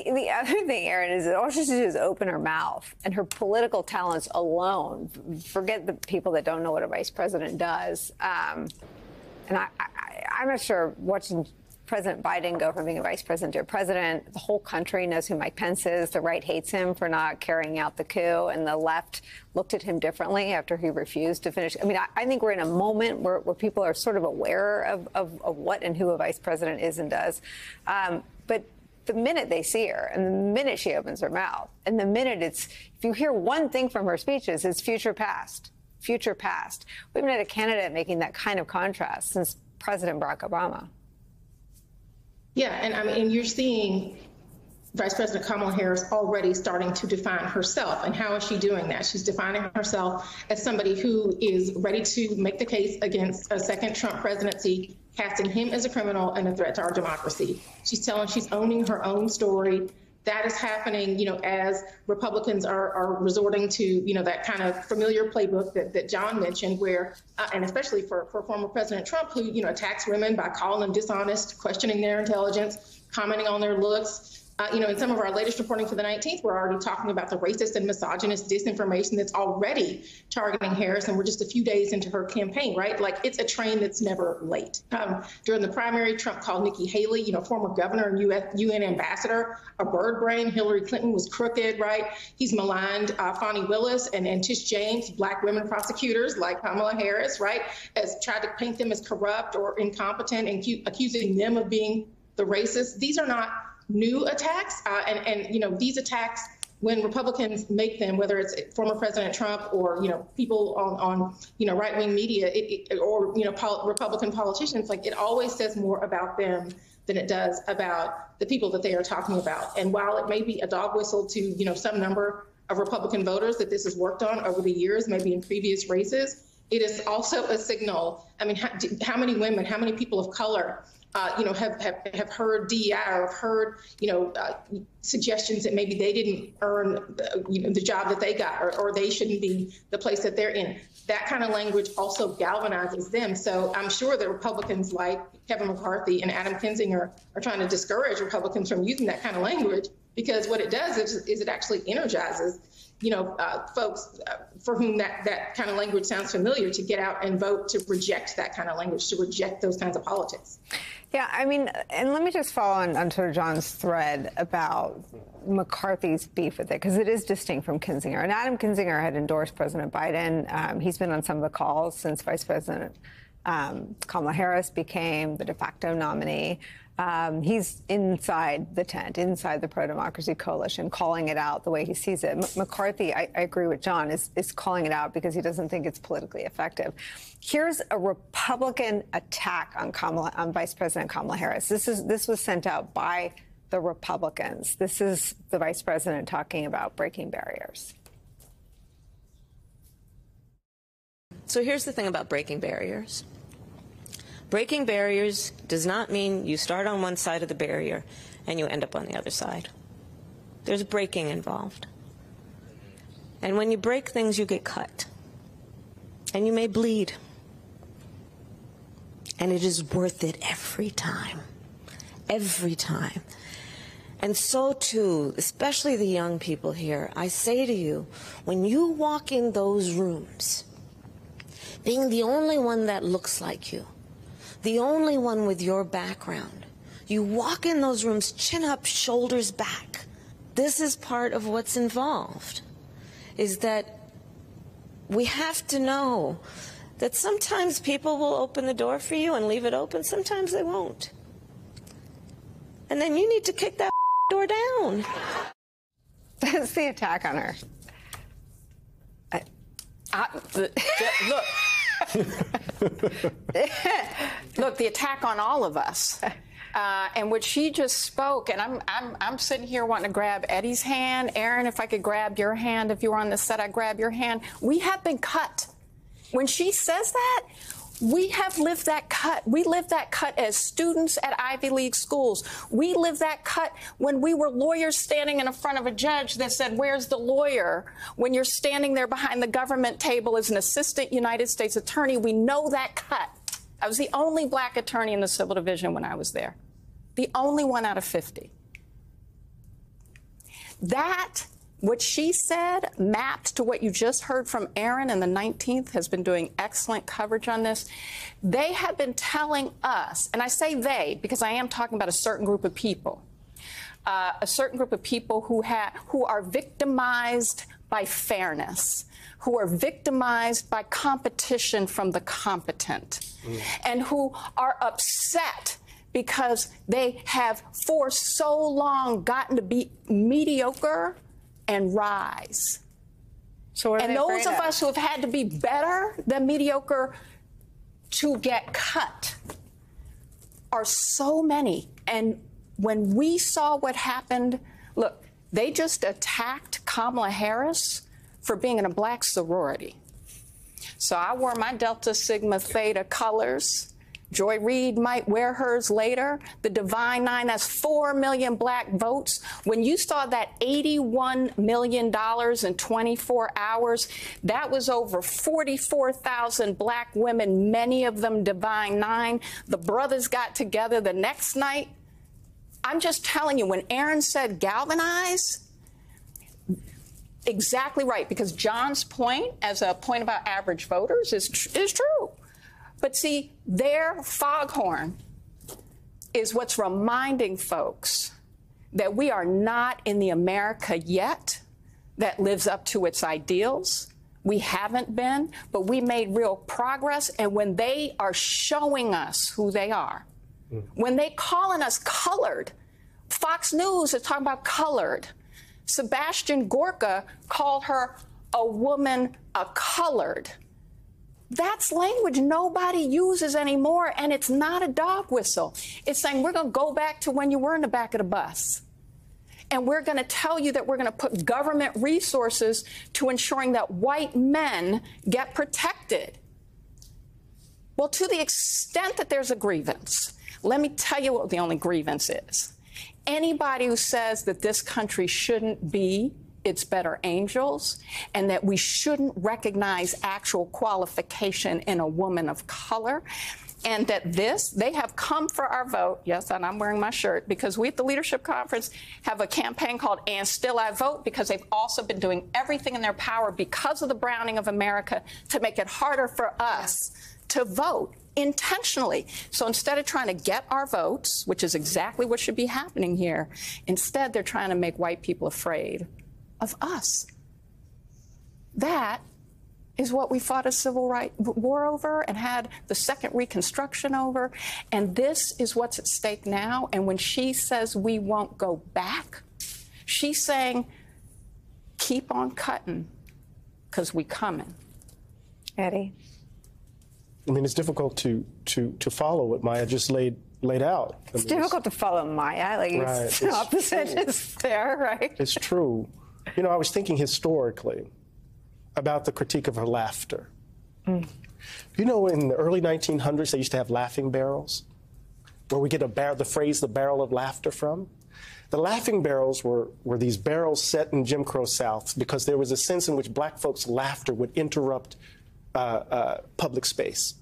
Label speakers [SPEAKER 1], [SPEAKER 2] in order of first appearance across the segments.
[SPEAKER 1] The other thing, Aaron, is that all she has to do is open her mouth, and her political talents alone, forget the people that don't know what a vice president does. And I'm not sure watching President Biden go from being a vice president to a president. The whole country knows who Mike Pence is. The right hates him for not carrying out the coup, and the left looked at him differently after he refused to finish. I mean, I think we're in a moment where people are sort of aware of what and who a vice president is and does. But the minute they see her and the minute she opens her mouth and the minute if you hear one thing from her speeches, it's future past, future past. We haven't had a candidate making that kind of contrast since President Barack Obama.
[SPEAKER 2] Yeah, and I mean, you're seeing Vice President Kamala Harris already starting to define herself. And how is she doing that? She's defining herself as somebody who is ready to make the case against a second Trump presidency, casting him as a criminal and a threat to our democracy. She's owning her own story. That is happening, as Republicans are resorting to, that kind of familiar playbook that John mentioned, where, and especially for former President Trump, who, attacks women by calling them dishonest, questioning their intelligence, commenting on their looks. In some of our latest reporting for the 19th, we're already talking about the racist and misogynist disinformation that's already targeting Harris, and we're just a few days into her campaign, right? Like, it's a train that's never late. During the primary, Trump called Nikki Haley, former governor and UN ambassador, a bird brain. Hillary Clinton was crooked, right? He's maligned Fani Willis and Tish James, black women prosecutors like Kamala Harris, right? Has tried to paint them as corrupt or incompetent and accusing them of being the racists. These are not new attacks, and these attacks, when Republicans make them, whether it's former President Trump or people on right-wing media, or Republican politicians, like, it always says more about them than it does about the people that they are talking about. And while it may be a dog whistle to some number of Republican voters that this has worked on over the years, maybe in previous races, it is also a signal. I mean, how many women, how many people of color have heard DEI or have heard, suggestions that maybe they didn't earn, the job that they got, or they shouldn't be the place that they're in. That kind of language also galvanizes them. So I'm sure that Republicans like Kevin McCarthy and Adam Kinzinger are trying to discourage Republicans from using that kind of language, because what it does is it actually energizes folks for whom that kind of language sounds familiar, to get out and vote to reject that kind of language, to reject those kinds of politics.
[SPEAKER 1] Yeah, I mean, and let me just follow on sort of John's thread about McCarthy's beef with it, because it is distinct from Kinzinger. And Adam Kinzinger had endorsed President Biden. He's been on some of the calls since Vice President Kamala Harris became the de facto nominee. He's inside the tent, inside the pro-democracy coalition, calling it out the way he sees it. McCarthy, I agree with John, is calling it out because he doesn't think it's politically effective. Here's a Republican attack on Vice President Kamala Harris. This was sent out by the Republicans. This is the Vice President talking about breaking barriers.
[SPEAKER 3] So here's the thing about breaking barriers. Breaking barriers does not mean you start on one side of the barrier and you end up on the other side. There's breaking involved. And when you break things, you get cut. And you may bleed. And it is worth it every time. Every time. And so, too, especially the young people here, I say to you, when you walk in those rooms, being the only one that looks like you, the only one with your background, you walk in those rooms chin up, shoulders back. This is part of what's involved, is that we have to know that sometimes people will open the door for you and leave it open. Sometimes they won't. And then you need to kick that door down.
[SPEAKER 1] That's the attack on her.
[SPEAKER 4] Look. Look, the attack on all of us. And what she just spoke, and I'm sitting here wanting to grab Eddie's hand. Aaron, if I could grab your hand, if you were on the set, I'd grab your hand. We have been cut. When she says that, we have lived that cut. We lived that cut as students at Ivy League schools. We lived that cut when we were lawyers standing in front of a judge that said, where's the lawyer? When you're standing there behind the government table as an assistant United States attorney, we know that cut. I was the only black attorney in the civil division when I was there. The only one out of 50. What she said mapped to what you just heard from Aaron, and the 19th has been doing excellent coverage on this. They have been telling us, and I say they because I am talking about a certain group of people, who are victimized by fairness, who are victimized by competition from the competent, and who are upset because they have for so long gotten to be mediocre and rise.
[SPEAKER 1] So what are
[SPEAKER 4] and
[SPEAKER 1] they
[SPEAKER 4] those of
[SPEAKER 1] afraid
[SPEAKER 4] us who have had to be better than mediocre to get cut are so many. And when we saw what happened, look, they just attacked Kamala Harris for being in a black sorority. So I wore my Delta Sigma Theta colors. Joy Reid might wear hers later. The Divine Nine has 4 million black votes. When you saw that $81 million in 24 hours, that was over 44,000 black women, many of them Divine Nine. The brothers got together the next night. I'm just telling you, when Aaron said galvanize, exactly right, because John's point as a point about average voters is true. But see, their foghorn is what's reminding folks that we are not in the America yet that lives up to its ideals. We haven't been, but we made real progress. And when they are showing us who they are, when they calling us colored, Fox News is talking about colored. Sebastian Gorka called her a woman a colored. That's language nobody uses anymore, and it's not a dog whistle. It's saying we're going to go back to when you were in the back of the bus. And we're going to tell you that we're going to put government resources to ensuring that white men get protected. Well, to the extent that there's a grievance, let me tell you what the only grievance is. Anybody who says that this country shouldn't be its better angels and that we shouldn't recognize actual qualification in a woman of color, and that they have come for our vote. Yes, and I'm wearing my shirt because we at the Leadership Conference have a campaign called And Still I Vote, because they've also been doing everything in their power because of the browning of America to make it harder for us to vote intentionally. So instead of trying to get our votes, which is exactly what should be happening here, instead they're trying to make white people afraid of us. That is what we fought a civil rights war over and had the second Reconstruction over. And this is what's at stake now. And when she says we won't go back, she's saying, keep on cutting, because we coming.
[SPEAKER 1] Eddie?
[SPEAKER 5] I mean, it's difficult to follow what Maya just laid out.
[SPEAKER 1] It's difficult to follow Maya. Like,
[SPEAKER 5] right.
[SPEAKER 1] It's opposite is there, right?
[SPEAKER 5] It's true. You know, I was thinking historically about the critique of her laughter. You know, in the early 1900s, they used to have laughing barrels, where we get the phrase, the barrel of laughter from. The laughing barrels were these barrels set in Jim Crow South because there was a sense in which black folks' laughter would interrupt public space.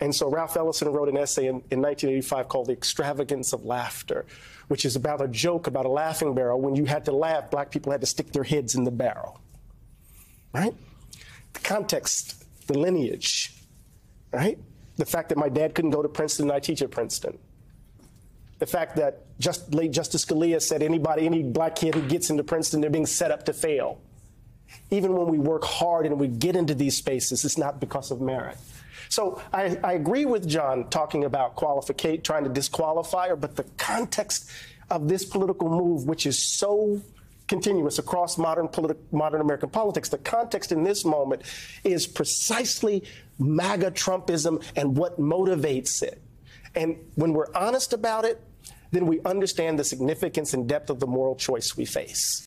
[SPEAKER 5] And so Ralph Ellison wrote an essay in 1985 called The Extravagance of Laughter, which is about a joke about a laughing barrel. When you had to laugh, black people had to stick their heads in the barrel, right? The context, the lineage, right? The fact that my dad couldn't go to Princeton and I teach at Princeton. The fact that late Justice Scalia said any black kid who gets into Princeton, they're being set up to fail. Even when we work hard and we get into these spaces, it's not because of merit. So I agree with John talking about trying to disqualify her, but the context of this political move, which is so continuous across modern American politics, the context in this moment is precisely MAGA Trumpism and what motivates it. And when we're honest about it, then we understand the significance and depth of the moral choice we face.